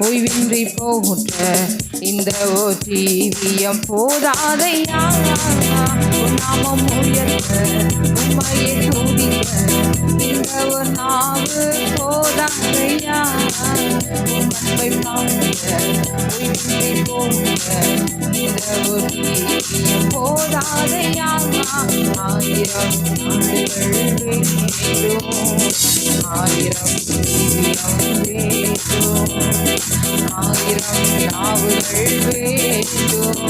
ஓய்வின்றி போகின்ற இந்த ஜீவியம் போதாதையா. நாமம் உயர்த்த உண்மையை துதிக்க இந்த ஒரு நாவு போதாதையா. அன்பை பார்க்க ஓய்வின்றி போகின்ற இந்த ஒரு ஜீவியம் போதாதையா. ஆயிரம் ஆண்டுகள் வேண்டும், ஆயிரம் ஜீவியம் வேண்டும், ஆயிரம் நாவுகள் வேண்டும்,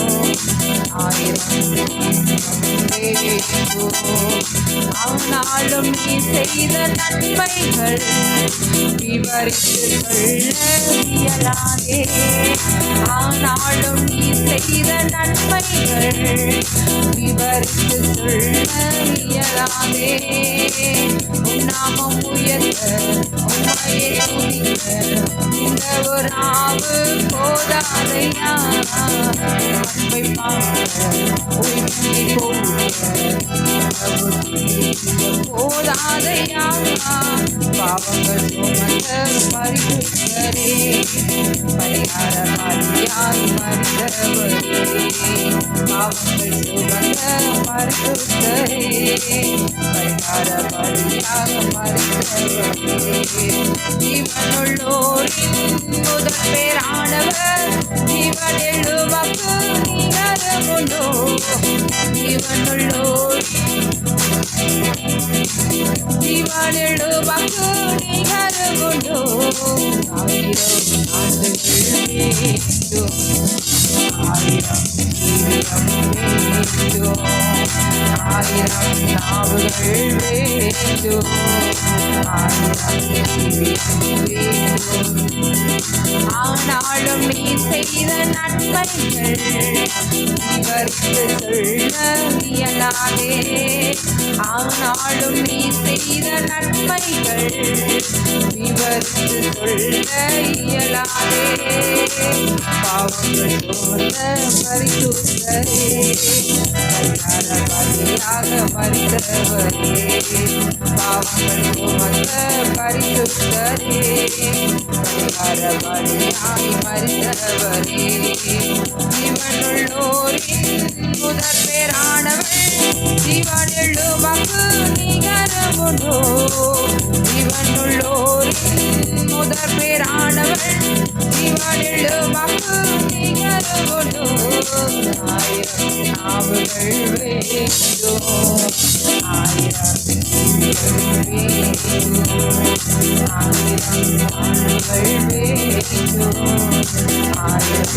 ஆயிரம் வேண்டும். ஆனாலும் நீ செய்த நன்மைகள் விவரித்து சொல்ல இயலாதே. ஆனாலும் நீ செய்த நன்மைகள் விவரித்து சொல்ல இயலாதே. நாமம் உயர்த்த உண்மையை துதிக்க இந்த ஒரு நாவு போதாதையா. அன்பை பார்க்க உயிர்த்தி போதாதையா. பாவங்கள் சுமந்த பரிசுத்தரே, பரிகார பலியாய் மறித்தவரே. பாவங்கள் சுமந்த பரிசுத்தரே, பரிகார பலியாக மறித்தவரே. ஜீவனுள்ளோரின் முதல் பேரானவர், ஜீவனில் உமக்கு நிகரமுண்டோ. ஜீவனில் உமக்கு நிகரமுண்டோ. ஆயிரம் ஆண்டுகள் வேண்டும், ஆயிரம் ஜீவியம் வேண்டும், ஆயிரம் நாவுகள் வேண்டும், ஆயிரம் ஜீவியம் வேண்டும். ஆனாலும் நீ செய்த நன்மைகள் விவரித்து சொல்ல இயலாதே. ஆனாலும் நீ செய்த நன்மைகள் விவரித்து சொல்ல இயலாதே. பாவங்கள் சுமந்த பரிசுத்தரே, பரிகார பலியாக மறித்தவரே. பாவங்கள் சுமந்த பரிசுத்தரே, பரிகார பலியாய் மறித்தவரே. ஜீவனுள்ளோரின் முதற் பேரானவர், ஜீவனில் உமக்கு நிகரமுண்டோ. ஜீவனுள்ளோரின் முதற் பேரானவர், ஜீவனில் உமக்கு நிகரமுண்டோ. ஆயிரம் நாவுகள் வேண்டும், ஆயிரம் வேண்டும், ஆயிரம் நாவுகள் வேண்டும், ஆயிரம்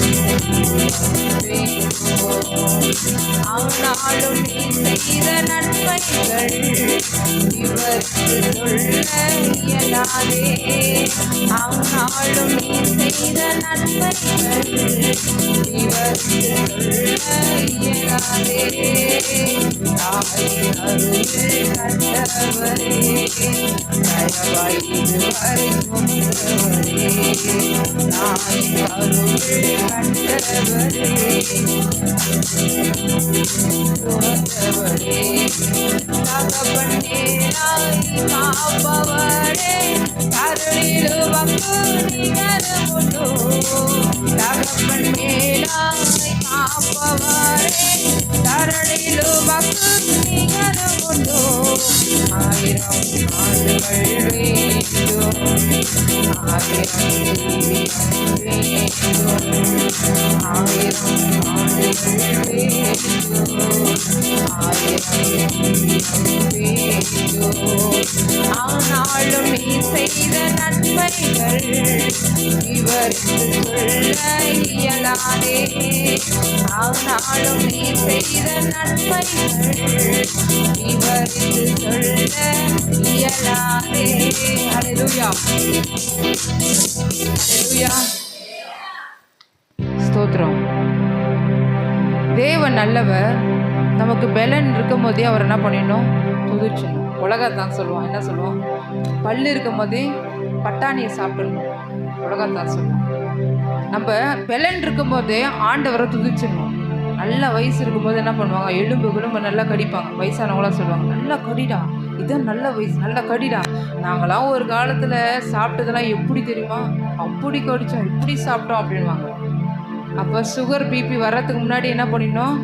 வேண்டும். ஆனாலும் நீ செய்த நன்மைகள் விவரித்து சொல்ல இயலாதே. ஆனாலும் நீ செய்த நன்மைகள் விவரித்து சொல்ல இயலாதே. தாய் அருள் கண்டவரே, தயவாய் இதுவரை சுமந்தவரே. தாய் அருள் கண்டவரே, சுமந்தவரே. தகப்பனே காப்பவரே, அருளில் உமக்கு நிகரமுண்டோ. தகப்பன் மேலாய் காப்பவரே, அருளில் உமக்கு நிகரமுண்டோ. ஆயிரம் ஆண்டுகள் வேண்டும், ஆயிரம் ஜீவியம் வேண்டும், ஆயிரம் ஆண்டுகள் வேண்டும், ஆயிரம் ஜீவியம் வேண்டும். ஆனாலும் நீ செய்த நன்மைகள் விவரித்து சொல்ல இயலாதே. ஆனாலும் நீ செய்த நன்மைகள் விவரித்து சொல்ல இயலாதே. ஹல்லேலூயா, ஹல்லேலூயா, ஸ்தோத்திரம். தேவன் நல்லவர். நமக்கு பலன் இருக்கும் போதே அவர் என்ன பண்ணிடணும்? துதிச்சிடணும். உலகத்தான் சொல்லுவான். என்ன சொல்லுவான்? பல்லு இருக்கும் போதே பட்டாணியை சாப்பிடணும். உலகத்தான் சொல்லுவான். நம்ம பலன் இருக்கும் போதே ஆண்டவரை துதிச்சிடணும். நல்ல வயசு இருக்கும்போது என்ன பண்ணுவாங்க? எலும்பு நல்லா கடிப்பாங்க. வயசானவங்களாம் சொல்லுவாங்க, நல்லா கடிடா, இதான் நல்ல வயசு, நல்ல கடிடா. நாங்களாம் ஒரு காலத்தில் சாப்பிட்டதெல்லாம் எப்படி தெரியுமா, அப்படி கடிச்சோம், இப்படி சாப்பிட்டோம் அப்படின்வாங்க. அப்போ சுகர் பிபி வர்றதுக்கு முன்னாடி என்ன பண்ணிடணும்,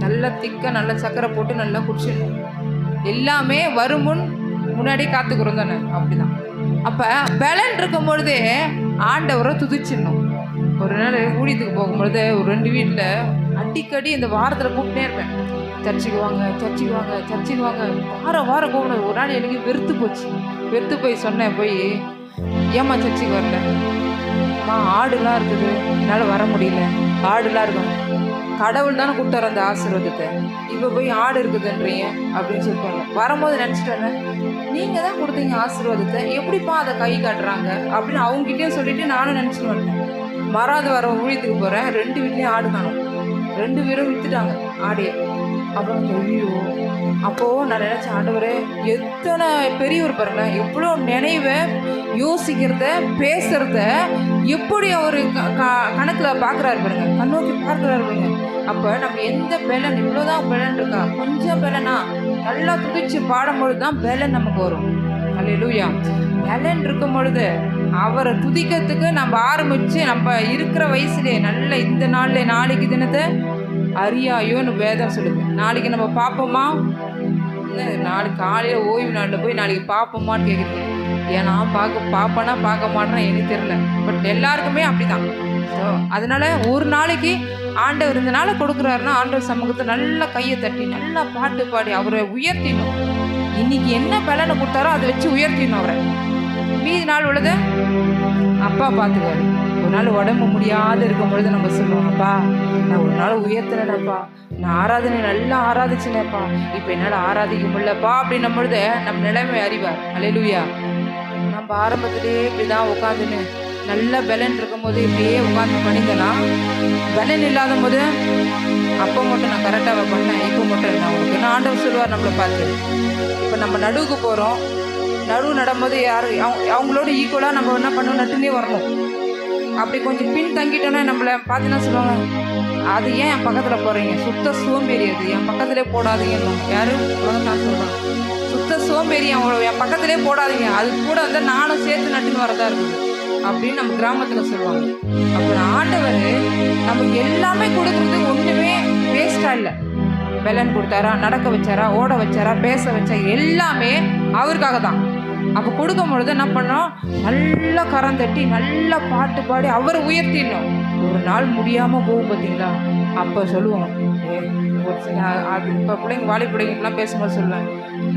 நல்லா திக்காக நல்ல சக்கரை போட்டு நல்லா குடிச்சிடணும். எல்லாமே வருமுன் முன்னாடி காத்துக்கிறோம் தானே, அப்படிதான். அப்போ பலன் இருக்கும் பொழுதே ஆண்டவரை துதிச்சிடணும். ஒரு நாள் ஊழியத்துக்கு போகும்பொழுது ஒரு 2 வீட்டில் அடிக்கடி இந்த வாரத்தில் கூப்பிட்டே இருப்பேன், சர்ச்சுக்கு வாங்க, சர்ச்சுக்கு வாங்க, சர்ச்சுக்கு வாங்க, வாரம் கூப்பிடுது. ஒரு நாள் எனக்கு வெறுத்து போய் சொன்னேன், போய் ஏம்மா சர்ச்சுக்கு வரல? அம்மா ஆடுலாம் இருக்குது, என்னால் வர முடியல, ஆடுலாம் இருக்கும். கடவுள் தானே கொடுத்தாரு அந்த ஆசீர்வாதத்தை, இப்போ போய் ஆடு இருக்குதுன்றீங்க அப்படின்னு சொல்லிட்டு வரும்போது நினச்சிட்டு, நீங்கள் தான் கொடுத்தீங்க ஆசீர்வாதத்தை, எப்படிப்பா அதை கை காட்டுறாங்க அப்படின்னு அவங்ககிட்டயும் சொல்லிட்டு நானும் நினச்சிட்டு வந்தேன். மறாவது வர ஊழியத்துக்கு போகிறேன், 2 வீட்லேயும் ஆடு காணும், 2 பேரும் விற்றுட்டாங்க ஆடையை. அப்புறம் ஐயோ, அப்போது நான் நினச்சேன், ஆண்டவரே எத்தனை பெரியவர் பாருங்க, எவ்வளோ நினைவை யோசிக்கிறத பேசுகிறத எப்படி அவர் கணக்கில் பார்க்குறாரு பாருங்க, கண்ணோக்கி பார்க்குறாரு பாருங்க. அப்போ நம்ம எந்த பலன், இவ்வளோதான் பலன் இருக்கா, கொஞ்சம் பலனா நல்லா துதிச்சு பாடும்பொழுது தான் பலன் நமக்கு வரும். அல்லேலூயா. பலன் இருக்கும் பொழுது அவரை துதிக்கிறதுக்கு நம்ம ஆரம்பித்து நம்ம இருக்கிற வயசுலேயே நல்ல இந்த நாளில் நாளைக்கு தினத்தை அறியாயோன்னு வேதம் சொல்லுது. நாளைக்கு நம்ம பார்ப்போமா, நாளைக்கு காலையில் ஓய்வு நாளில் போய் நாளைக்கு பார்ப்போமான்னு கேட்குறீங்க. ஏன்னா பார்ப்பேன்னா பார்க்க மாட்டேன்னா எனக்கு தெரியல, பட் எல்லாருக்குமே அப்படிதான். ஸோ அதனால் ஒரு நாளைக்கு ஆண்டவர் இந்த நாளை கொடுக்குறாருன்னா ஆண்டவர் சமூகத்தை நல்லா கையை தட்டி நல்லா பாட்டு பாடி அவரை உயர்த்திடணும். இன்னைக்கு என்ன பலனை கொடுத்தாரோ அதை வச்சு உயர்த்திடணும் அவரை. மீதி நாள் உள்ளதை அப்பா பார்த்துக்காரு. ஒரு நாள் உடம்பு முடியாத இருக்கும் பொழுது நம்ம சொல்லுவோம், அப்பா நான் ஒரு நாள் உயர்த்தினேன்ப்பா, நான் ஆராதனை நல்லா ஆராதிச்சினேப்பா, இப்போ என்னால் ஆராதிக்க முடியலப்பா அப்படின்னும் பொழுது நம்ம நிலைமை அறிவார். அல்லேலூயா. நம்ம ஆரம்பத்திலே இப்படி தான் உட்காந்துன்னு நல்ல பலன் இருக்கும் போது இப்படியே உட்காந்து பண்ணிந்தேன்னா, பலன் இல்லாத போது அப்போ மட்டும் நான் கரெக்டாக பண்ணேன், இப்போ மட்டும் நான் உங்களுக்கு என்ன ஆண்டவர் சொல்லுவார் நம்மளை பார்த்து. இப்போ நம்ம நடுவுக்கு போகிறோம், நடுவு நடும்போது அவங்களோட ஈக்குவலாக நம்ம என்ன பண்ணணும், நட்டுனே வரணும். அப்படி கொஞ்சம் பின் தங்கிட்டோன்னே நம்மளை பார்த்தீங்கன்னா சொல்லுவாங்க, அது ஏன் என் பக்கத்தில் போடுறீங்க, சுத்த சோம்பேறி, அது என் பக்கத்துலேயே போடாதீங்கன்னு யாரும் நான் சொல்கிறேன். சுத்த சோம்பேறி என் பக்கத்துலேயே போடாதீங்க, அது கூட வந்து நானும் சேர்த்து நட்டுன்னு வரதா இருக்குது அப்படின்னு நம்ம கிராமத்தில் சொல்லுவாங்க. அப்புறம் ஆண்டவர் நமக்கு எல்லாமே கொடுக்குறது ஒன்றுமே வேஸ்ட்டாக இல்லை. பலன் கொடுத்தாரா, நடக்க வச்சாரா, ஓட வச்சாரா, பேச வச்சா, எல்லாமே அவருக்காக தான். அப்போ கொடுக்கும் பொழுது என்ன பண்ணோம், நல்லா கரம் தட்டி நல்லா பாட்டு பாடி அவரை உயர்த்திடணும். ஒரு நாள் முடியாமல் போகும் பார்த்தீங்களா, அப்போ சொல்லுவோம், அது இப்போ பிள்ளைங்க வாலிப பிள்ளைங்கலாம் பேசும்போது சொல்லுவேன்,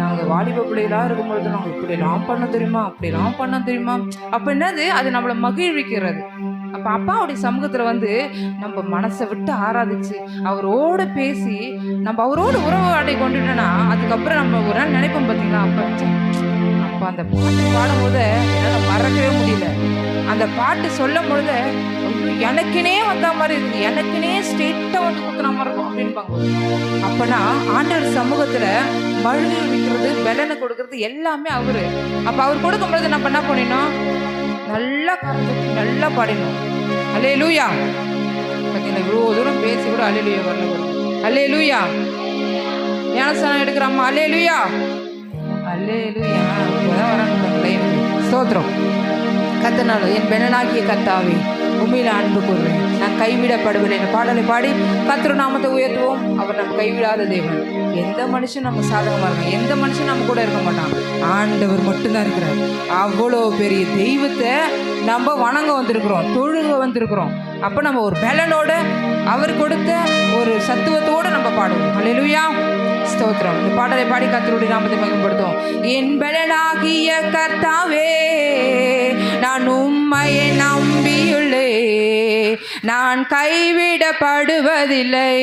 நாங்கள் வாலிப பிள்ளைகளாக இருக்கும்பொழுது நாங்கள் இப்படிலாம் பண்ண தெரியுமா, அப்படிலாம் பண்ண தெரியுமா. அப்போ என்னது, அது நம்மளை மகிழ்விக்கிறது. அப்போ அப்பாவுடைய சமூகத்தில் வந்து நம்ம மனசை விட்டு ஆராதிச்சு அவரோடு பேசி நம்ம அவரோட உறவாடை கொண்டுட்டோன்னா அதுக்கப்புறம் நம்ம ஒரு நாள் நினைப்போம் பார்த்தீங்களா, அப்போ அந்த பாட்டு பாடும்போது என்னால் மறக்கவே முடியல. அந்த பாட்டு சொல்லும் பொழுது எனக்குனே வந்த மாதிரி இருக்குது, எனக்குனே ஸ்ட்ரெயிட்டாக வந்து குத்துன மாதிரி இருக்கும் அப்படின்பாங்க. அப்போனா ஆண்டவர் சமூகத்தில் மகிழ்விக்கிறது, பலனை கொடுக்கறது எல்லாமே அவரு. அப்போ அவர் கொடுக்கும்பொழுது நம்ம என்ன பண்ணிடணும், நல்லா கரைஞ்சி நல்லா பாடினோம். அல்லேலூயா. பார்த்தீங்கன்னா இவ்வளோ தூரம் பேசி கூட அல்லேலூயா வரல. அல்லேலூயா. ஞானஸ்தானம் எடுக்கிறோம்மா, அல்லேலூயா அல்லேலூயா. இப்போதான் வராங்க. ஸ்தோத்திரம். கர்த்தனாலும் என் பெண்ணனாகிய கர்த்தாவே உண்மையில அன்பு கூறுவேன், நான் கைவிடப்படுவேன் என்ற பாடலை பாடி கர்த்தர் நாமத்தை உயர்த்துவோம். அவர் நம்ம கைவிடாத தேவன். எந்த மனுஷன் நம்ம சாதகமாக இருக்க, எந்த மனுஷன் நம்ம கூட இருக்க மாட்டான், ஆண்டவர் மட்டும்தான் இருக்கிறார். அவ்வளோ பெரிய தெய்வத்தை நம்ம வணங்க வந்திருக்கிறோம், தொழுக வந்திருக்கிறோம். அப்போ நம்ம ஒரு பலனோட அவர் கொடுத்த ஒரு சத்துவத்தோடு நம்ம பாடுவோம். அல்லேலூயா. ஸ்தோத்திரம். இந்த பாடலை பாடி கர்த்தருடைய நாமத்தை மகிமைப்படுத்துவோம். என் பலனாகிய கர்த்தாவே நான் உம்மையை நம்பியுள்ளே, நான் கைவிடப்படுவதில்லை.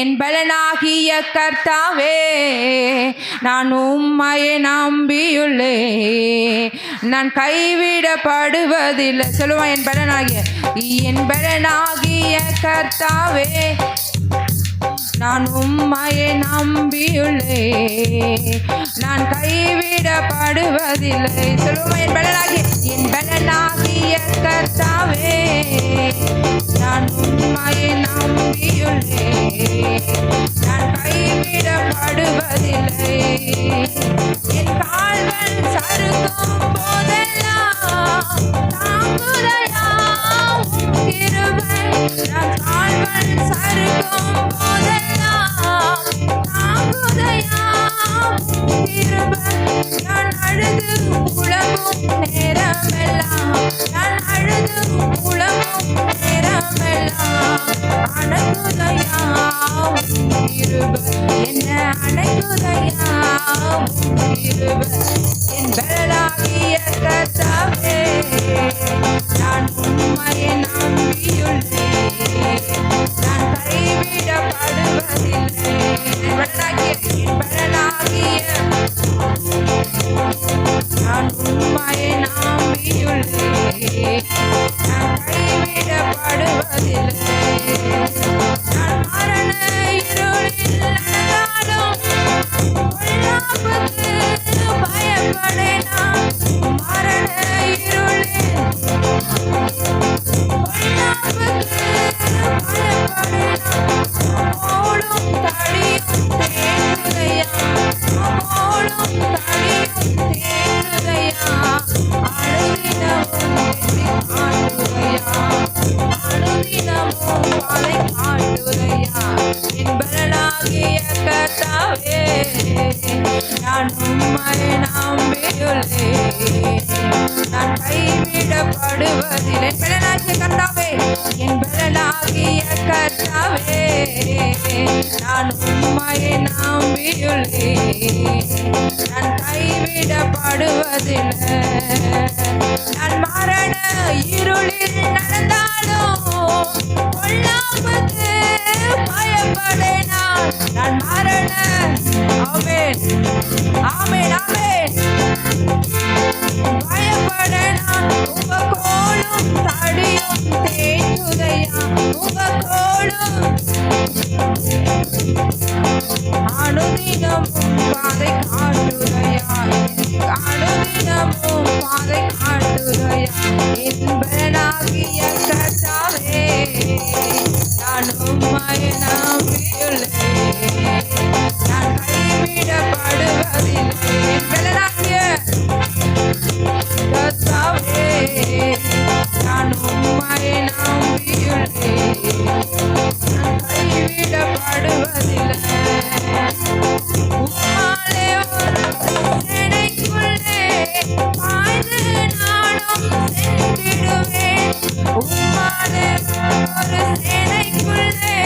என் பலனாகிய கர்த்தாவே நான் உம்மையை நம்பியுள்ளே, நான் கைவிடப்படுவதில்லை. சொல்லுவான், என் பலனாகிய கர்த்தாவே நான் உம்மையை நம்பியுள்ளே, நான் கைவிடப்படுவதில்லை. சொல்லுவோம், என் பலனாகிய கர்த்தாவே நான் உம்மையை நம்பியுள்ளே, நான் கைவிடப்படுவதில்லை. நான் கைவிடப்படுவதில்லை. நான் மரண இருளில் நடந்தாலும் பொல்லாப்புக்கு பயப்படேன். நான் மரண இருளில் பொல்லாப்புக்கு பயப்படேன். ஓடும் தடியும் தேடுதையா, ஓடும் தடியும் தேடுதையா, அழுதினமும் வெற்றி காட்டுதையா, அழுதினமும் பாதை காட்டுதையா. என் பலனாகிய கர்த்தாவே, நான் உம்மை நம்பியுள்ளேன். நான் கைவிடப்படுவதில்லை. என் பலனாகிய கர்த்தாவே, என் பலனாகிய கர்த்தாவே, நான் உம்மை நம்பியுள்ளேன். நான் கைவிடப்படுவதில்லை. நான் மரண இருளில் நடந்தாலும் பொல்லாப்புக்கு பயப்படேன். நான் மரண ஆமென் ஆமென் ஆமென் பயப்படேன். உங்க கோலும் தடியும் தேற்றுதையா, உங்க கோலும் அனுதினமும் பாதை காட்டுதையா, அனுதினமும் பாதை காட்டுதையா. என்பனாகிய கர்த்தாவே, நான் உம்மை நம்பியுள்ளேன். நான் கைவிடப்படுவதில்லை. என்பனாகிய கர்த்தாவே, நான் உம்மை நம்பியுள்ளேன். நான் கைவிடப்படுவதில்லை. உம்மாலே ஒரு சேனைக்குள்ளே பாய்ந்து நானும் சென்றிடுவேன். உம்மாலே ஒரு சேனைக்குள்ளே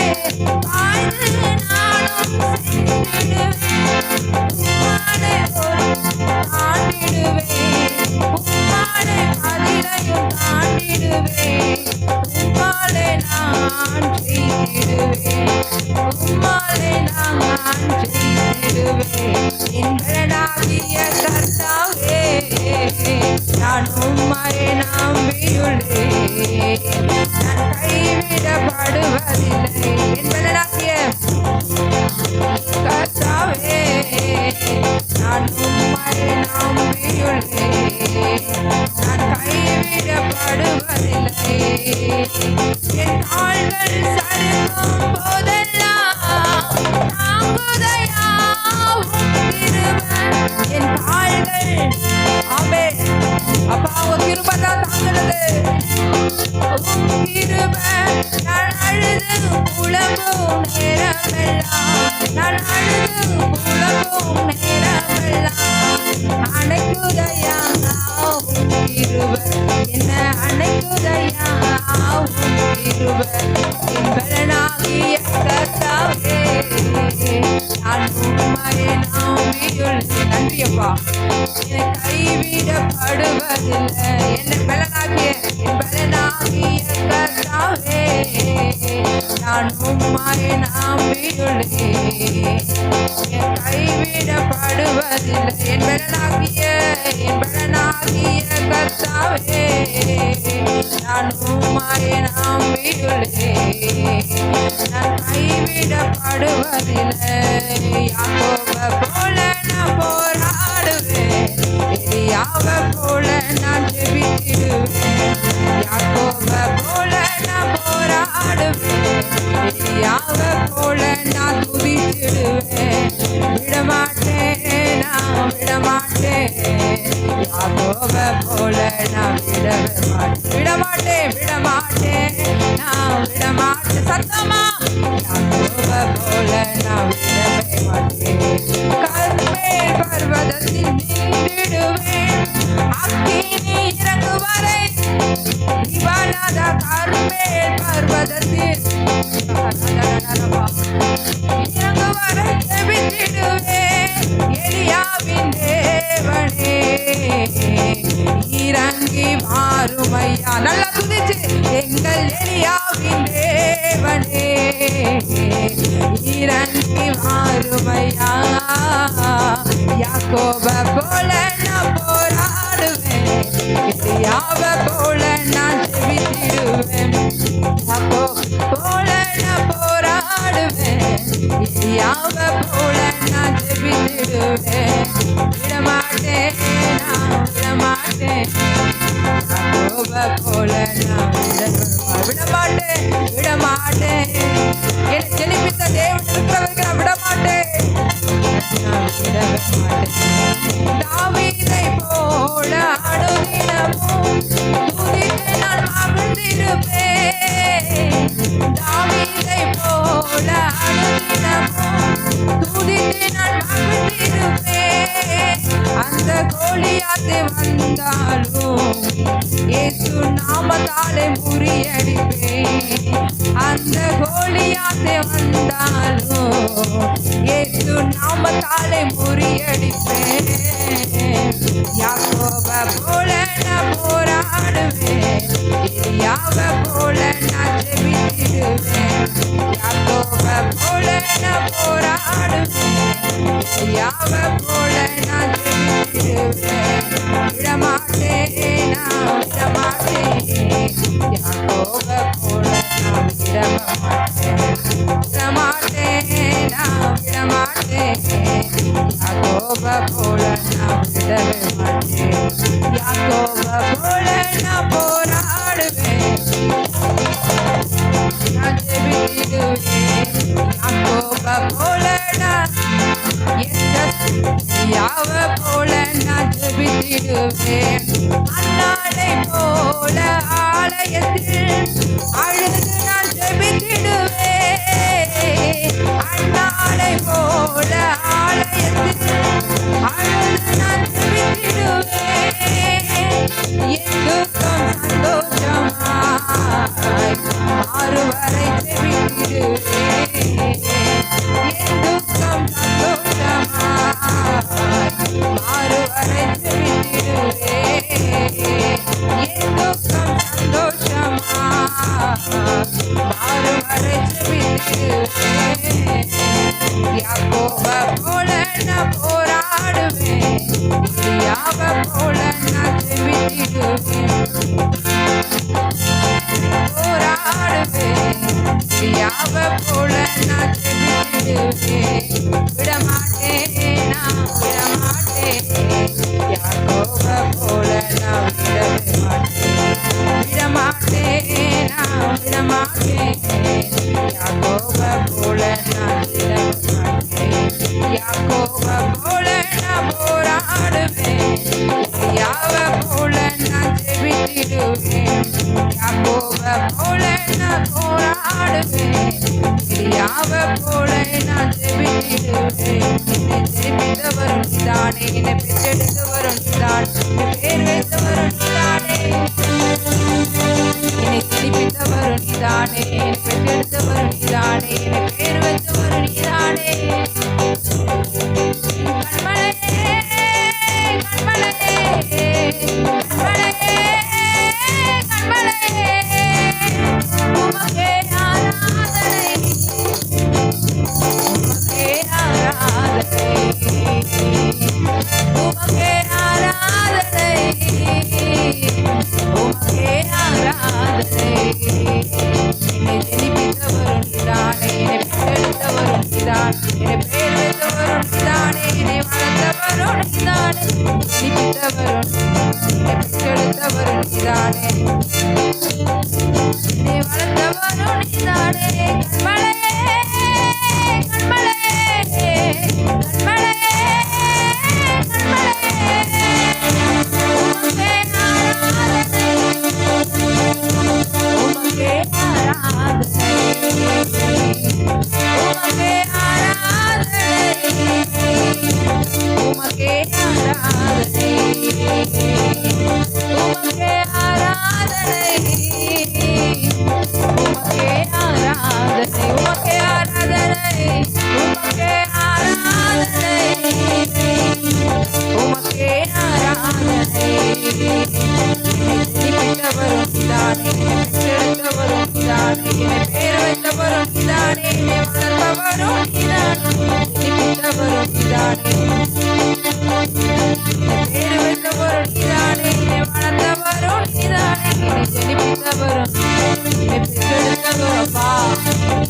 பாய்ந்து நானும் சென்றிடுவேன். உம்மாலே ஒரு தாண்டிடுவேன். உம்மாலே அதிரையும் தாண்டிடுவேன். உம்மாலே நான் செய்திடுவேன். உம்மாலே நான் செய்திடுவேன். என் பலனாகிய கர்த்தாவே, நான் உம்மை நம்பியுள்ளேன். நான் கைவிடப்படுவதில்லை. என் பலனாகிய கர்த்தாவே, நான் உம்மை நம்பியுள்ளேன். நான் கைவிடப்படுவதில்லை. என் கால்கள் சறுக்கும் போதெல்லாம் தாங்குதையா உம் கிருபை. என் கால்கள் ஆமென் அப்பா, உங்க கிருபை தான் தாங்குறது. உம் கிருபை. நான் அழுது புலம்பும் நேரமெல்லாம், நான் அழுது புலம்பும் நேரமெல்லாம் அணைக்குதையா உம் கிருபை. என்ன அணைக்குதையா உம் கிருபை. என் பலனாகிய கர்த்தாவே, நான் உம்மை நம்பியுள்ளேன். நன்றி அப்பா. என்னை கைவிடப்படுவதில்லை. என்ன பலனாகிய என் பலனாகிய கர்த்தாவே, நான் உம்மை நம்பியுள்ளேன். என் கைவிடப்படுவதில்லை. என் பலனாகிய கர்த்தாவே, நான் உம்மை நம்பியுள்ளேன். நான் கைவிடப்படுவதில்லை. யாக்கோபை போல நான் போராடுவேன். எலியாவை போல நான் ஜெபித்திடுவேன். யாக்கோபை போல நான் போராடுவேன். எலியாவை போல நான் துதித்திடுவேன். விடமாட்டேன், நான் விடமாட்டேன். யாக்கோபை போல நான் விடவே மாட்டேன். விடமாட்டேன் விடமாட்டேன், நான் விடமாட்டேன். சத்தமா யாக்கோபை போல நான் விடவே மாட்டேன். கர்மேல் பர்வதத்தில் நின்றிடுவேன். அக்கினி இறங்கும் வரை திவாலாத கர்மேல் பர்வதத்தில் இறங்கும் வரை ஜெபித்திடுவேன். எலியாவின் தேவனே இறங்கி மாறுமையா. நல்லா துதிச்சு எங்கள் எலியாவின் தேவனே இறங்கி மாறுமையா. யாக்கோபை போல நான் போராடுவேன். எலியாவை போல நான் நான் விடமாட்டேன் விடமாட்டேன். என்னை ஜெனிப்பித்த தேவன் இருக்கிற வரைக்கும் நான் விடமாட்டேன், நான் விடவே மாட்டேன். தாவீதை போல அனுதினமும் துதித்து நான் மகிழ்ந்திருப்பேன். தாவீதை போல அனுதினமும் துதித்து நான் மகிழ்ந்திருப்பேன். அந்த கோலியாத்து வந்தாலும் இயேசு நாமத்தாலே முறியடிப்பேன். அந்த கோலியாத்து வந்தாலும் இயேசு நாமத்தாலே முறியடிப்பேன். யாக்கோப போல நான் போராடுவேன், எலியாவை போல நான் ஜெபித்திடுவேன். யாக்கோப போல நான் போராடுவேன், எலியாவை போல நான் ஜெபித்திடுவேன். விடமாட்டேன் நான் விடமாட்டேன், யாக்கோப போல நான் விடமாட்டேன். விடமாட்டேன் நான் விடமாட்டேன், யாக்கோப போல நான் விடவே மாட்டேன். யாக்கோப போல நான் போராடுவேன், நான் ஜெபித்திடுவேன். யாக்கோப போல நான் யாவ போல நான் ஜெபித்திடுவேன். அன்னாளை போல ஆலயத்தில் அழுது நான் ஜெபித்திடுவேன். அன்னாளை போல ஆலயத்தில் அழுது நான் ஜெபித்திடுவேன். என் துக்கம் சந்தோஷமாய் மாறுவரை ஜெபித்திடுவேன். என் துக்கம் சந்தோஷமாய் மாறுவரை ஜெபித்திடுவேன். என் துக்கம் சந்தோஷமாய் மாறுவரை ஜெபித்திடுவேன். யாக்கோப போல நான் போராடுவேன், எலியாவை போல நான் ஜெபித்திடுவேன். போராடுவேன், எலியாவை போல நான் ஜெபித்திடுவேன். விடமாட்டேன் நான் விடமாட்டேன், யாக்கோப போல நான் விடவே மாட்டேன். விடமாட்டேன் நான் விடமாட்டேன், யாக்கோப போல நான் விடவே மாட்டேன். யாக்கோப போல நான் போராடுவேன், எலியாவை போல நான் ஜெபித்திடுவேன். யாக்கோப போல நான் போராடுவேன், எலியாவை போல நான் ஜெபித்திடுவேன். என்னை ஜெபித்தவரும் நீதானே, என்னை பெற்றெடுத்தவரும் நீதானே, என்னை பேர் வைத்தவரும் நீதானே. என்னை ஜெபித்தவரும் நீதானே, என்னை பெற்றெடுத்தவரும் நீதானே, என்னை பேர் வைத்தவரும் நீதானே. கண்மலையே கண்மலையே கண்மலையே கண்மலையே, உமக்கே ஆராதனை, உமக்கே ஆராதனை, உமக்கே ஆராதனை, உமக்கே ஆராதனை. என்னை ஜெனிப்பித்தவரும் நீதானே, என்னை பெற்றெடுத்தவரும் நீதானே, என்னை பேர் வைத்தவரும் நீதானே, என்னை வளர்த்தவரும் நீதானே. ஜெனிப்பித்தவரும் என்னை பெற்றெடுத்தவரும் நீதானே, என்னை வளர்த்தவரும் நீதானே. கண்மலையே கண்மலையே கண்மலையே கண்மலையே, உமக்கே ஆராதனை, உமக்கே ஆராதனை, உமக்கே ஆராதனை, உமக்கே ஆராதனை, உமக்கே ஆராதனை, உமக்கே ஆராதனை, உமக்கே ஆராதனை, உமக்கே ஆராதனை, உமக்கே ஆராதனை. ஜெனிப்பித்தவரும் நீதானே, என்னை பெற்றெடுத்தவரும் நீதானே, என்னை பேர் வைத்தவரும் நீதானே, என்னை வளர்த்தவரும் நீதானே. ஜெனிப்பித்தவரும் நீதானே, என்னை பேர் வைத்தவரும் நீதானே, என்னை வளர்த்தவரும் நீதானே. என்னை ஜெனிப்பித்தவரும் என்னை பெற்றெடுத்தவரும் அப்பா,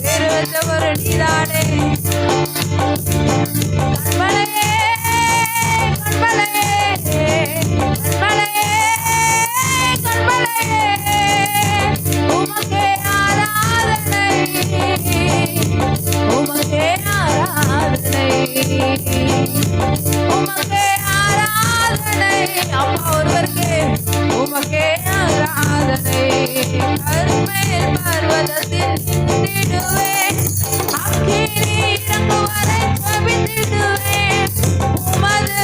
பேர் வைத்தவரும் நீதானே. கண்மலையே கண்மலையே கண்மலையே கண்மலையே கர்மேல் பர்வதத்தில் நின்றிடுவேன். அக்கினி இறங்கும் வரை ஜெபித்திடுவேன். உமது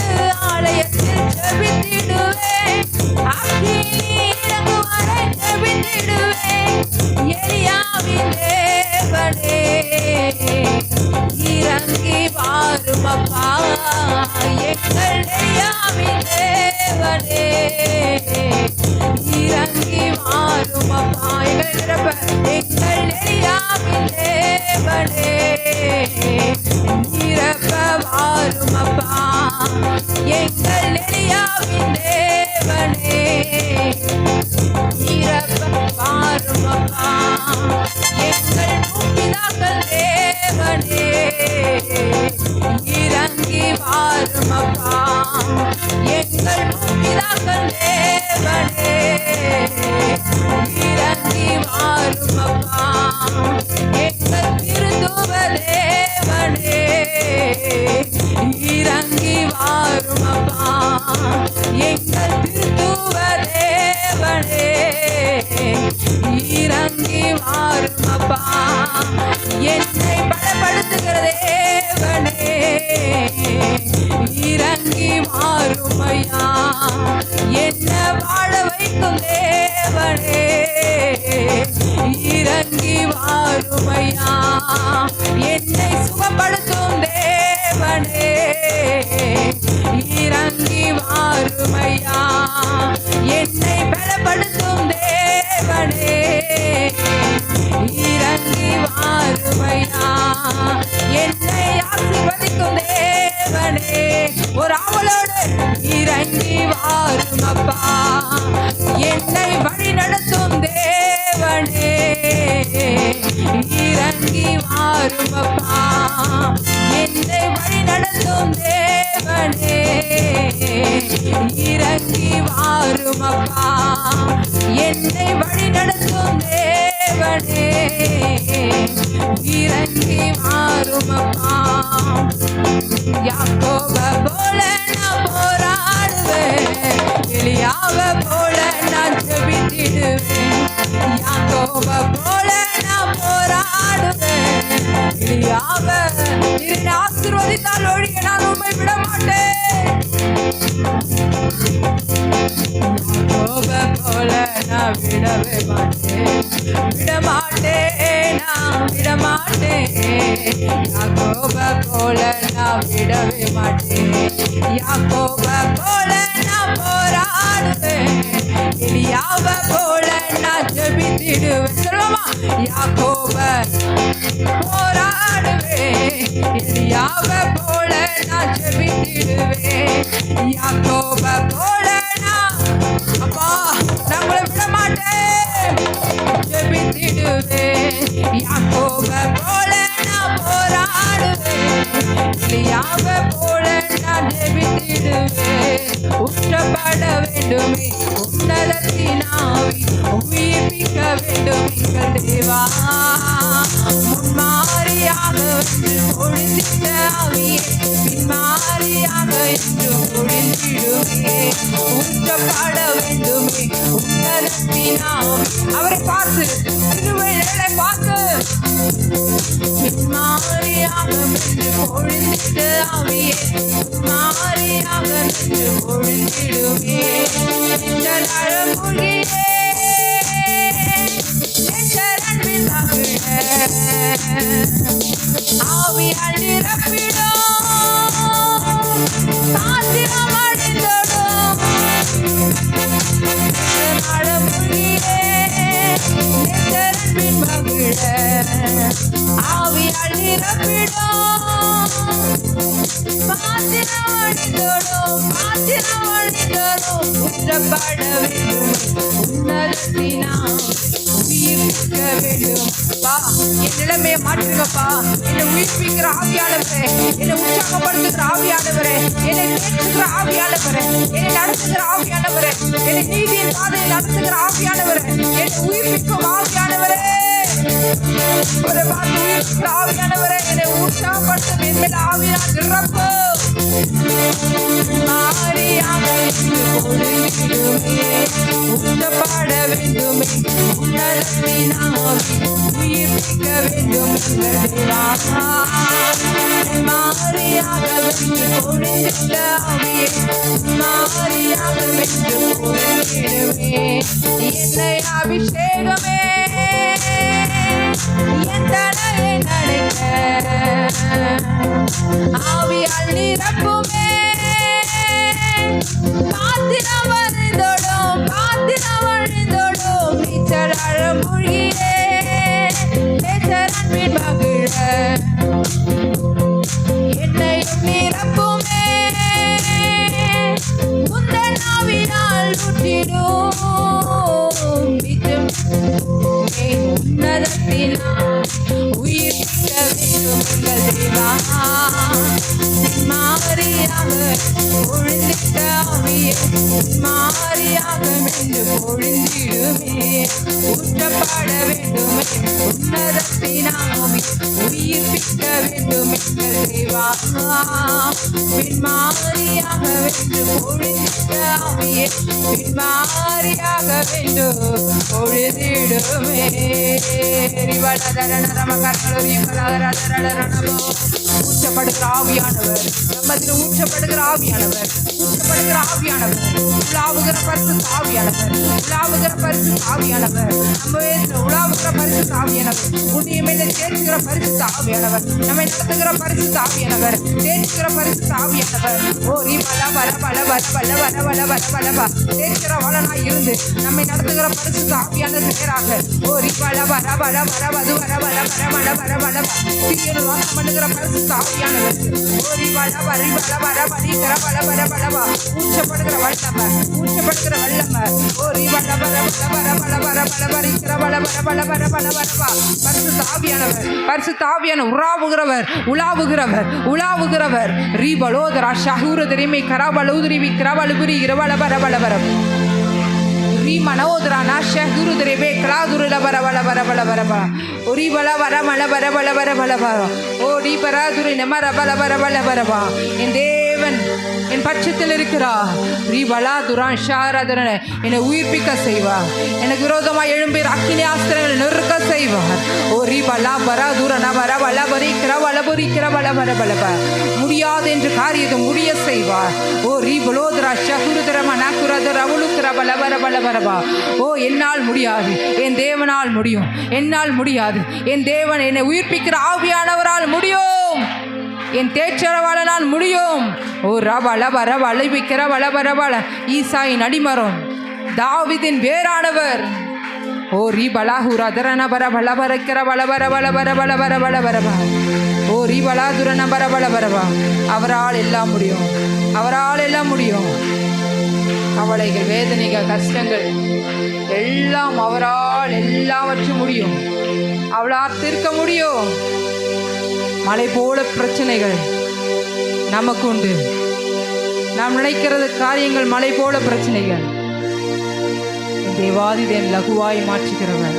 ஆலயத்தில் ஜெபித்திடுவேன். அக்கினி இறங்கும் வரை ஜெபித்திடுவேன். எலியாவின் தேவனே இறங்கி வாரும் அப்பா. எங்கள் எலியாவின் தேவனே இறங்கி வாரும் அப்பா. எங்கள் எலியாவின் தேவனே நிரப்ப வாரும் அப்பா. எங்கள் எலியாவின் தேவனே நிரப்ப வாரும் அப்பா. எங்கள் முப்பிதாக்கள் தேவனே இறங்கி வாரும் அப்பா. எங்கள் முப்பிதாக்கள் தேவனே இறங்கி வாரும் அப்பா. எங்கள் திருத்துவ தேவனே இறங்கி வாரும் அப்பா. எங்கள் திருத்துவ தேவனே இறங்கி வாரும் அப்பா. என்னை பலப்படுத்துகிற தேவனே இறங்கி வாரும் ஐயா. என்ன வாழ வைக்கும் தேவனே இறங்கி வாரும் ஐயா. என்னை சுகப்படுத்தும் தேவனே இறங்கி வாரும் ஐயா. என்னை பலப்படுத்தும் தேவனே இறங்கி வாரும் ஐயா. என்னை ஆசீர்வதிக்கும் தேவனே ஒரு ஆவலோடு இறங்கி வாரும் அப்பா. என்னை வழி நடத்தும் தேவனே இறங்கி வாரும் அப்பா. என்னை வழி நடத்தும் தேவனே இறங்கி வாரும் அப்பா. என்னை வழி நடத்தும் தேவனே இறங்கி வாரும் அப்பா. யாக்கோப போல நான் போராடுவேன். எலியாவ போல நான் ஜெபித்திடுவேன். யாக்கோப போல நான் போராடுவேன். எலியாவ நீர் ஆசீர்வதித்தால் ஒழிய நான் உம்மை விட மாட்டேன். யாக்கோப போல நான் விடவே மாட்டேன். விடமாட்டேன் நான் விடமாட்டேன். யாக்கோப போல நான் விடவே மாட்டேன். யாக்கோப போல நான் போராடுவேன். எலியாவ போல நான் ஜெபித்திடுவேன். சொல்லுமா யாக்கோப போராடுவேன். எலியாவ போல நான் ஜெபித்திடுவேன். யாக்கோப போல நான் அப்பா நான் உங்களை விட மாட்டேன். ஜெபித்திடுவேன். யாக்கோப போல நான் போராடுவேன். எலியாவ போல நான் ஜெபித்திடுவேன். ஊற்றப்பட வேண்டுமே உன்னதத்தின் ஆவி. உயிர்ப்பிக்க வேண்டும் எங்கள் தேவா. முன்மாறியாக என்று பொழிந்திட்ட ஆவியே பின்மாறியாக என்று பொழிந்திடுவே. ஊற்றப்பட வேண்டுமே உன்னதத்தின் ஆவி. அவரை பார்த்து திருவள்ளுவரை பார்த்து பின்மாறியாக என்று பொழிந்திட்ட ஆவியே மாறியாக என்று பொழிந்திடுவே. மூழ்கியே ஆவியால் நிரப்பிடும். சாத்திரம் அடைந்தோடும் மூழ்கியே நேசரன்பின் மகிழ. ஆவியால் நிரப்பிடும். பாத்திரம் அடைந்தோடும் பாத்திரம் அடைந்தோடும். ஊற்றப்பட வேண்டும் உன்னதத்தினால் உயிர்ப்பிக்க வேண்டும். என் நிலைமையை மாற்றுங்கப்பா. என்னை உயிர்ப்பிக்கிற ஆவியானவரே, என்னை உற்சாகப்படுத்துகிற ஆவியானவரே, என்னை தேற்றுகிற ஆவியானவரே, என்னை நடத்துகிற ஆவியானவரே, என்னை நீதியின் பாதையில் நடத்துகிற ஆவியானவரே, என்னை உயிர்ப்பிக்கும் ஆவியானவரே, ஒரு பார்த்து உயிர்ப்பிக்கிற ஆவியானவரே, என்னை உற்சாகப்படுத்தும் என்மேல் ஆவியால் நிரப்பு. மாறியாக ஊற்றப்பட வேண்டும் வேண்டுமே உன்னதத்தினாவி உயிர்ப்பிக்க வேண்டும் எங்கள் தேவா மாறியாக வென்று பொழிந்திட்ட ஆவியே மாறியாக வென்று பொழிந்திடுமே என்னை அபிஷேகமே என் தலையை நனைக்க ஆவியால் நிரப்புமே பாத்திரம் வழிந்தோடும் நீச்சலாழ மூழ்கியே பேச்சரன்பின் மகிழ என்னையும் நிரப்புமே உந்தன் ஆவியால் ஊற்றிடும் உன்னதத்தினால் உயிர்ப்பிக்க வேண்டும் எங்கள் தேவா மாறியாக பொழிந்திட்ட ஆவியே மாறியாக வென்று பொழிந்திடுமே ஊற்றப்பட வேண்டுமே உன்னதத்தினாவி உயிர்ப்பிக்க வேண்டும் எங்கள் தேவா மாறியாக வென்று பொழிந்திட்ட ஆவியே மாறியாக வென்று பொழுதிடுமே ஊற்றப்படுகிற ஆவியானவர் நம்மதில் ஊற்றப்படுகிற ஆவியானவர் உலாவுகிற பரிசுத்த ஆவியானவர் நம்ம உலாவுகிற பரிசுத்த ஆவியானவர் உன்னை மேலே தேர்ச்சுகிற பரிசுத்த ஆவியானவர் நம்மை நடத்துகிற பரிசுத்த ஆவியானவர் தேர்ச்சுகிற பரிசுத்த ஆவியானவர் ஓ ரீ பல பல பல பல பல பல பல பல பலவா தேர்ச்சுகிற வளனாய் இருந்து நம்மை நடத்துகிற பரிசுத்த ஆவியானவர் நேராக ஓ ரீ பல வர வர வர வது வர வர வர வர வர வர தீயனு வாசம் பண்ணுகிற பரிசுத்த ஆவியானவர் ஓ ரீ பல வர வர வர வலிக்கிற பல பல பலவா ஊற்றப்படுகிற வல்லம ஓ ரீ பல வர வர வர வர வர வரிக்கிற பல பல பல பல பல பலவா பரிசுத்த ஆவியானவர் உலாவுகிறவர் ரீ பலோதரா ஷஹூர தெரிமை கராபலூதிரி விக்ரவலுபுரி இரவல பர பல பரம் மனோதரா நாஷ குரு திரவே கலாதுருல வர வர வர வர வர வர ஒரி பல வர மல வர வர வர வர வர ஓடி பராதுரை நமர வர வர வர வர வா என் தேவன் என் பட்சத்தில் இருக்கிறார் ரீ பலா துரான் ஷாரதன என்னை உயிர்ப்பிக்க செய்வார் எனக்கு விரோதமாக எழும்பேர் அக்கினி ஆஸ்திரங்களை நெருக்க செய்வார் ஓ ரீ பலா பரா துரன வர வல பரிக்கிற வல பொறிக்கிற வல வர வளப முடியாது என்று காரியத்தை முடிய செய்வார் ஓ ரீ பலோதரா ஷகுருதரம நகுரதர அவளுக்கிற வல வர வல வரவா ஓ என்னால் முடியாது என் தேவனால் முடியும் என்னால் முடியாது என் தேவன் என்னை உயிர்ப்பிக்கிற ஆவியானவரால் முடியும் என் தேச்சரவாளனால் முடியும் ஓ ரவள வர வளைவிக்கிற வள வர வள ஈசாயின் அடிமரம் தாவீதின் வேறானவர் ஓ ரீ பலாஹூரா தரன பர பல பரக்கிற வள வர வள வர வள வர வள வரவா ஓ ரீ பலா துரன பர பல வரவா அவரால் எல்லாம் முடியும் கவலைகள் வேதனைகள் கஷ்டங்கள் எல்லாம் அவரால் எல்லாவற்றும் முடியும் அவளால் தீர்க்க முடியும் மலை போல பிரச்சனைகள் நமக்கு உண்டு நாம் நினைக்கிறது காரியங்கள் மலை போல பிரச்சனைகள் தேவாதிதேவன்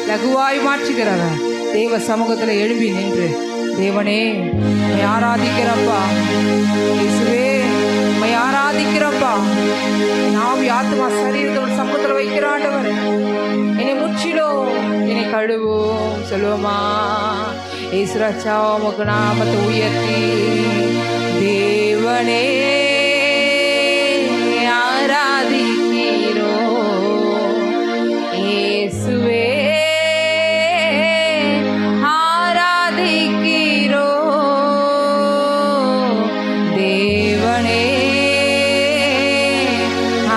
லகுவாய் மாற்றுகிறவர் தேவ சமூகத்தில் எழும்பி நின்று தேவனே உம்மை ஆராதிக்கிறப்பா இயேசுவே உம்மை ஆராதிக்கிறப்பா நாம் ஆத்மா சரீரத்தோட சமூகத்தில் வைக்கிற ஆண்டவர் என்னை முற்றிலும் என்னை கழுவும் சொல்லுவோமா இயேசுராஜா உமக்கு நாமத்தை உயர்த்தி தேவனே ஆராதிக்கிறோ இயேசுவே ஆராதிக்கிறோ தேவனே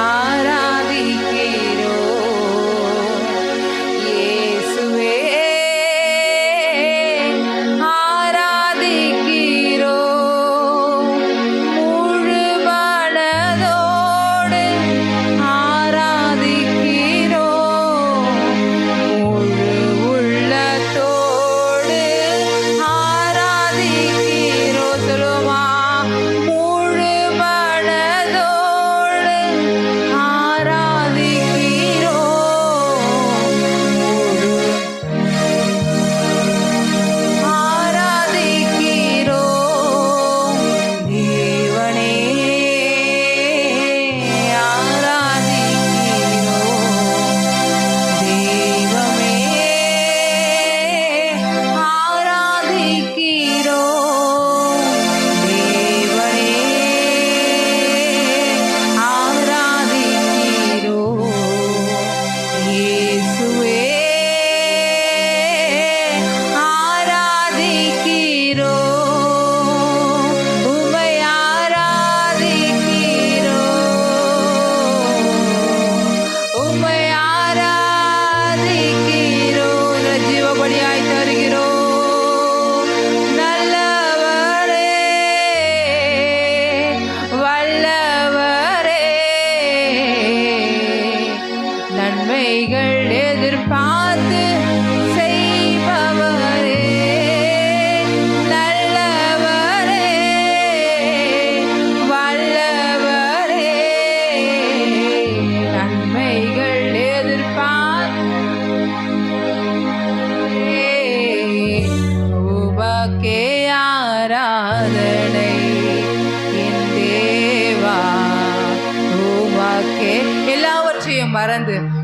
ஆராதிக்கிறோ இயேசுவே ஆராதிக்கிறோ முழு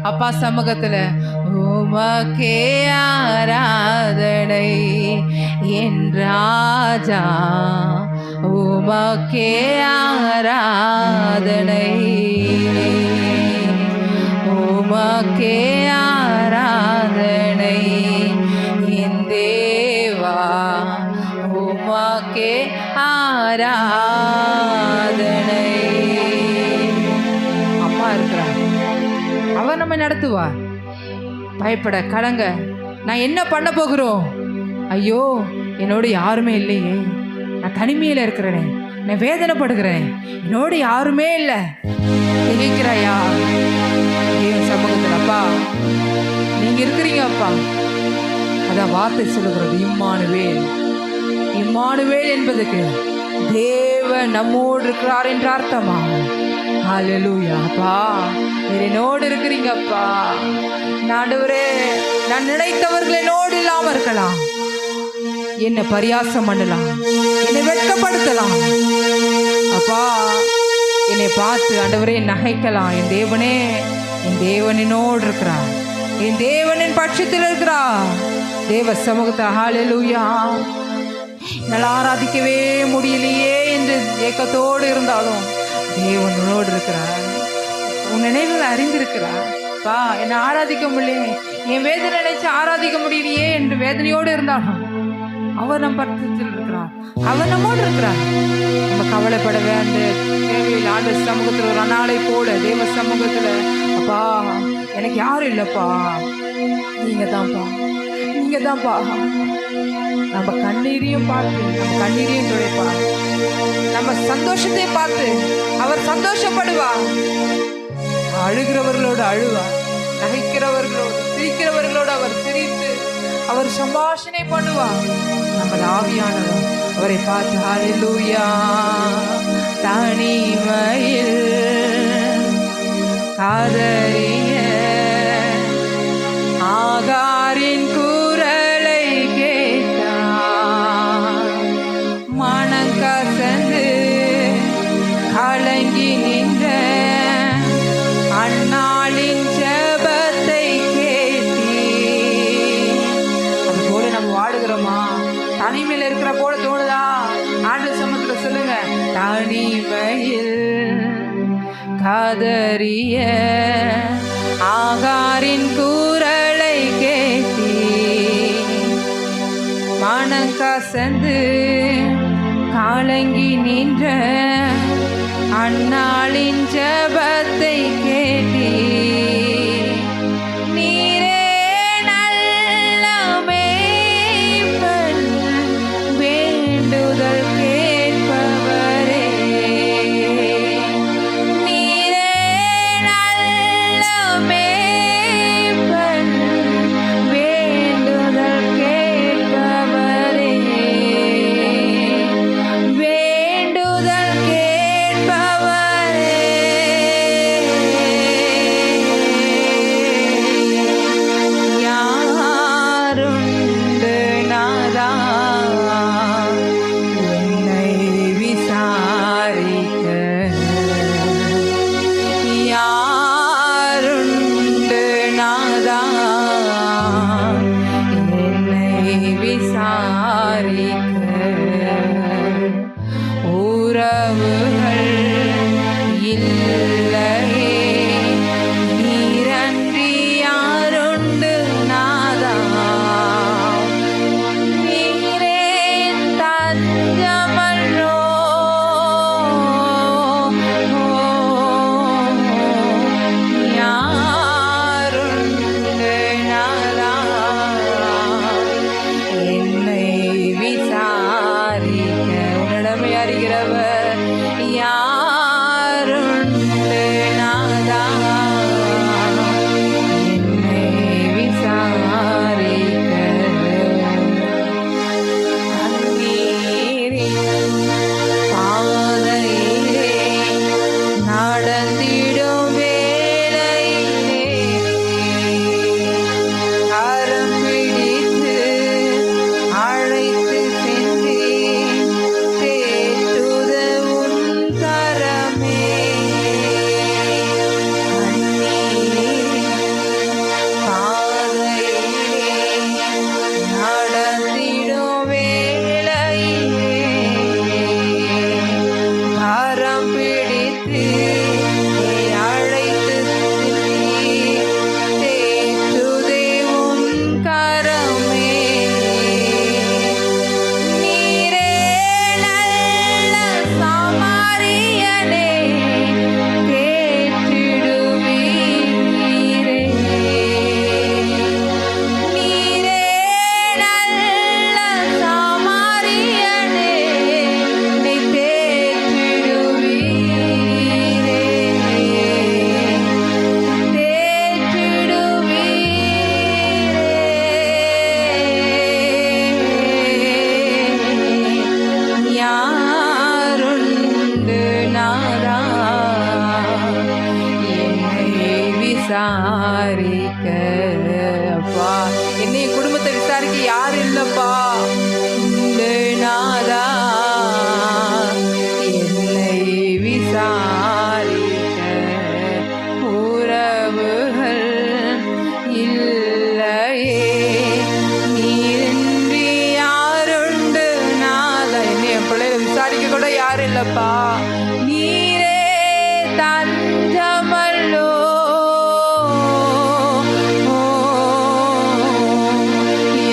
அப்பா சமூகத்துல உமக்கே ஆராதனை என் ராஜா, உமக்கே ஆராதனை, உமக்கே ஆராதனை என் தேவா, உமக்கே ஆராதனை. அப்பா இருக்கிறார், அவர் நம்ம நடத்துவார். பயப்பட கலங்க நான் என்ன பண்ண போகிறோம்? ஐயோ என்னோடு யாருமே இல்லையே, நான் தனிமையில் இருக்கிறேனே, நான் வேதனைப்படுகிறேன், என்னோடு யாருமே இல்லை. திகைக்கிறாயா? தேவன் சமூகத்தில் அப்பா நீங்க இருக்கிறீங்க அப்பா. அதான் வார்த்தை சொல்லுகிறது, இம்மானுவேல். இம்மானுவேல் என்பதுக்கு தேவன் நம்மோடு இருக்கிறார் என்ற அர்த்தமா? ஹல்லேலூயா. அப்பா என்னோடு இருக்கிறீங்க அப்பா. ஆண்டவரே, நான் நினைத்தவர்கள் என்னோடு இல்லாம இருக்கலாம், என்னை பரியாசம் பண்ணலாம், என்னை வெட்கப்படுத்தலாம் அப்பா, என்னை பார்த்து ஆண்டவரே நகைக்கலாம். என் தேவனே, என் தேவன் என்னோடு இருக்கிறார், என் தேவனின் பட்சத்தில் இருக்கிறார். தேவ சமூகத்தை ஹல்லேலூயா. என்னால் ஆராதிக்கவே முடியலையே என்று ஏக்கத்தோடு இருந்தாலும் தேவனோடு இருக்கிறார். உன் நினைவுகளை அறிந்திருக்கிறார். பா என்னை ஆராதிக்க முடியலையே, என் வேதனை நினைச்சு ஆராதிக்க முடியலையே என்று வேதனையோடு இருந்தாலும் அவர் நம் பட்சத்தில் இருக்கிறார், அவர் நம்மோடு இருக்கிறார். நம்ம கவலைப்பட வேண்டிய தேவையில் ஆண்டு சமூகத்தில் ஒரு நாளை போல தேவ சமூகத்தில் அப்பா எனக்கு யாரும் இல்லைப்பா, நீங்க தான்ப்பா, நீங்க தான்ப்பா. நம்ம கண்ணீரையும் பார்த்து நம்ம கண்ணீரையும் துடைப்பார், நம்ம சந்தோஷத்தை பார்த்து அவர் சந்தோஷப்படுவார். அழுகிறவர்களோடு அழுவார், நகைக்கிறவர்களோடு சிரிக்கிறவர்களோடு அவர் சிரித்து அவர் சம்பாஷணை பண்ணுவார். நமது ஆவியானவர் அவரை பார்த்து ஹல்லேலூயா. தனிமையில் காதறிய ஆகாரின் குரலை கேட்டார், மனங்கசந்து கலங்கி நின்ற அன்னாளின் ஜெபத்தை கேட்டி. அது போல நம்ம வாடுகிறோமா? தனிமையில் இருக்கிற போல தோணுதா? ஆண்டு சமத்துல சொல்லுங்க, தனிமையில் காதறிய ஆகாரின் குரலை கேட்டி, மனங்கசந்து காலங்கி நின்ற அன்னாளின் ஜெபத்தை கேட்டி. நீரே நல்ல மேய்ப்பன், வேண்டுதல் கேட்பவரே. நீரே நல்ல மேய்ப்பன், வேண்டுதல் கேட்பவரே. வேண்டுதல் கேட்பவரே. யாருண்டு நாதா என்னை விசாரிக்க? யாருண்டு நாதா என்னை விசாரிக்க? உறவுகள் இல்லையே, நீரன்றி யாருண்டு நாதா? நீரே தஞ்சமன்றோ? யாருண்டு இல்லையே, நீரின்றி யாருண்டு நாதா. என்ன என் பிள்ளைகளை விசாரிக்க கூட யாரும் இல்லப்பா. நீரே தஞ்சமல்லோ,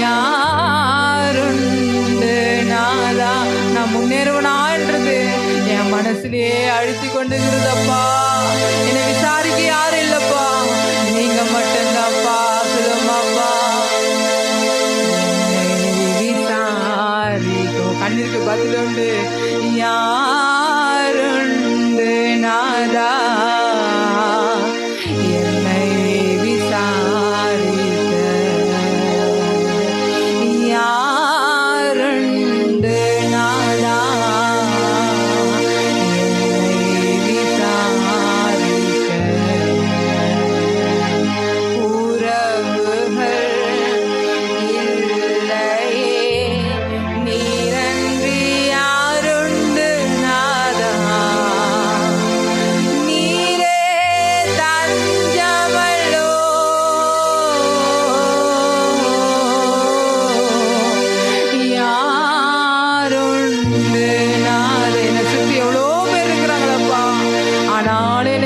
யாருண்டு நாதா. நான் முன்னேறுவனான்றது என் மனசுலயே அழுத்தி கொண்டுங்கிறதப்பா. என்னை விசாரிக்க யாரும் இல்லப்பா, நீங்க மட்டும்தான்ப்பா. சொல்லுமாப்பா, விசாரிக்கும் கண்ணிற்கு பதில் உண்டு. யாருண்டு நாதா, என்னை விசாரிக்க. யாருண்டு நாதா,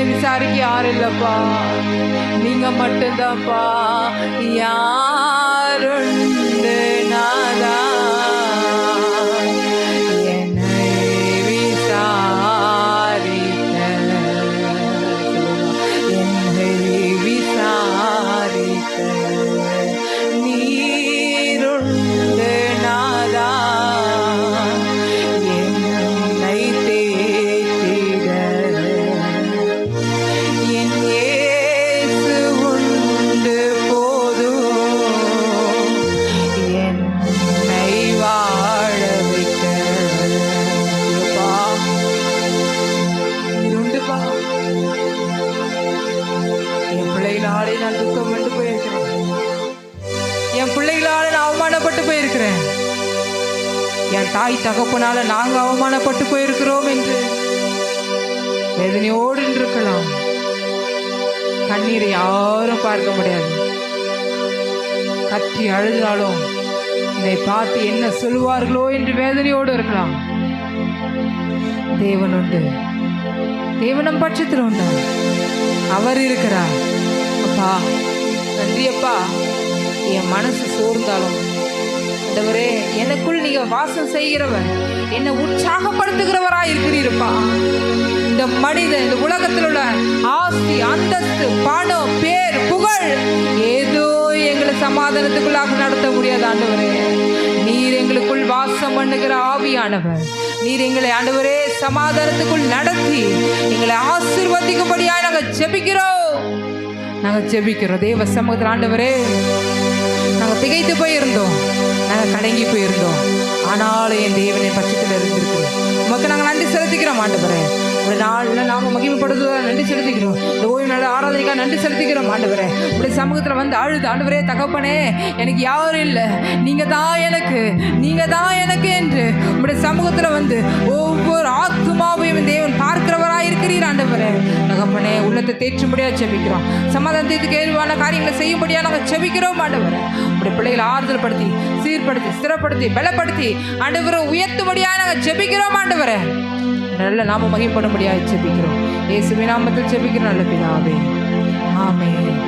விசாரிக்க யாரும் இல்லப்பா, நீங்க மட்டும்தான்ப்பா. யாருண்டு நாதா, என்னை விசாரிக்க. என்னை விசாரிக்க நீருண்டு நாதா, என்னை தேற்றிட. நான் துக்கம் கொண்டு போயிருக்கிறேன், என் பிள்ளைகளால நான் அவமானப்பட்டு போயிருக்கிறேன், என் தாய் தகப்பனால நாங்க அவமானப்பட்டு போயிருக்கிறோம் என்று வேதனையோடு இருக்கலாம். கண்ணீரை யாரும் பார்க்க முடியாது. கத்தி அழுதாலும் இதை பார்த்து என்ன சொல்லுவார்களோ என்று வேதனையோடு இருக்கலாம். தேவன் உண்டு, தேவனம் பட்சத்தில் உண்டு, அவர் இருக்கிறார். அப்பா நன்றி அப்பா. என் மனசு சோர்ந்தாலும் ஆண்டவரே, எனக்குள் நீங்க வாசம் செய்கிறவர், என்னை உற்சாகப்படுத்துகிறவராய் இருக்கிறீரப்பா. இந்த மனிதன், இந்த உலகத்தில் உள்ள ஆஸ்தி, அந்தஸ்து, பணம், பேர், புகழ் ஏதோ எங்களை சமாதானத்துக்குள்ளாக நடத்த முடியாது ஆண்டவரே. நீர் எங்களுக்குள் வாசம் பண்ணுகிற ஆவியானவர். நீர் எங்களை ஆண்டவரே சமாதானத்துக்குள் நடத்தி எங்களை ஆசீர்வதிக்கும்படியாக நாங்கள் ஜெபிக்கிறோம். தேவ சமூகத்தில் ஆண்டவரே, நாங்கள் திகைத்து போயிருந்தோம், நாங்கள் கலங்கி போயிருந்தோம். ஆனாலும் என் தேவனின் பட்சத்தில் இருந்திருக்கிறோம். உமக்கு நாங்கள் நன்றி செலுத்திக்கிறோம் ஆண்டவரே. ஒரு நாளில் நாங்கள் மகிமைப்படுத்துவதாக நன்றி செலுத்திக்கிறோம். இந்த ஓய்வு நாள் ஆராதனைக்காக நன்றி செலுத்திக்கிறோம் ஆண்டவரே. உடைய சமூகத்தில் வந்து அழுது ஆண்டவரே, தகப்பனே எனக்கு யாரும் இல்லை, நீங்கள் தான் எனக்கு என்று உடைய சமூகத்தில் வந்து ஒவ்வொரு ஆத்துமாவையும் தேவன் பார்க்கிறவராக இருக்கிறீர் ஆண்டவரே. தகப்பனே, உள்ளத்தை தேற்றும்படியாக ஜெபிக்கிறோம். சமாதானத்துக்கு ஏதுவான காரியங்களை செய்யும்படியாக நாங்கள் ஜெபிக்கிறோம் ஆண்டவரே. உடைய பிள்ளைகளை ஆறுதல் படுத்தி, சீர்படுத்தி, ஸ்திரப்படுத்தி, பலப்படுத்தி ஆண்டவரை உயர்த்தும்படியாக நாங்கள் ஜெபிக்கிறோம் ஆண்டவரே. நல்ல நாம மகிமைப்படும்படியாக ஜெபிக்கிறோம். இயேசுவின் நாமத்தில் ஜெபிக்கிறோம் நல்ல பிதாவே, ஆமென்.